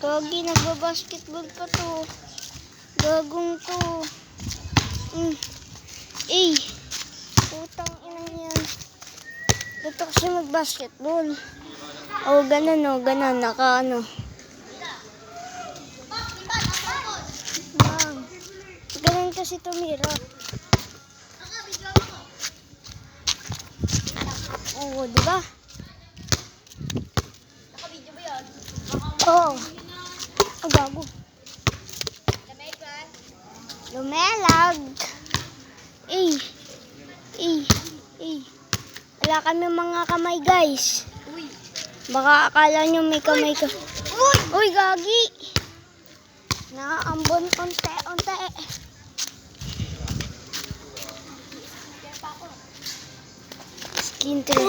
Gagi, nagbabasketball pa to. Gagong to. Eh, putang ina yan. Ito kasi magbasketball. Oh, ganun oh, ganun. Naka ano. Ganun kasi tumira. Oo, di ba? Naka-video ba yun? Oo. Oh, gago. Lumelag. Eh. Wala kami mga kamay, guys. Uy. Baka akala nyo may kamay ka. Uy, gagi. Naambon unti-unti. Skin trip.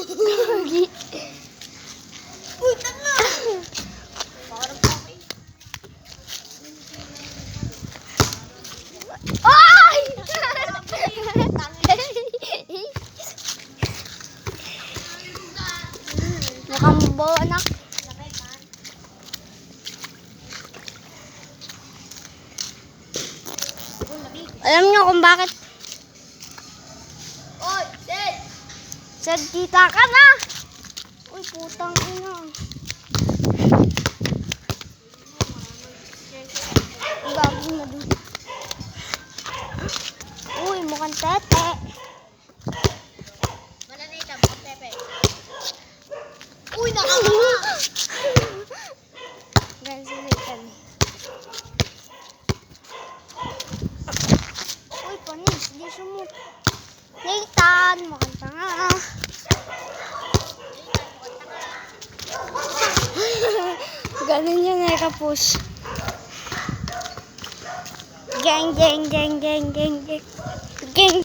Gagi. Uy, tanga! Parang okay. Ay! Mukhang bonak. Alam nyo kung bakit? Oy, Sid! Sir, kita ka na! Uy, putang ina. Gagi na dun. Uy, mukhang tete. Mananita, mukhang pepe. Uy, nakakama! Gansulitan. Uy, panis. Di sumut. Nathan, mukhang tanga. Ganun yung nakapus. Gang.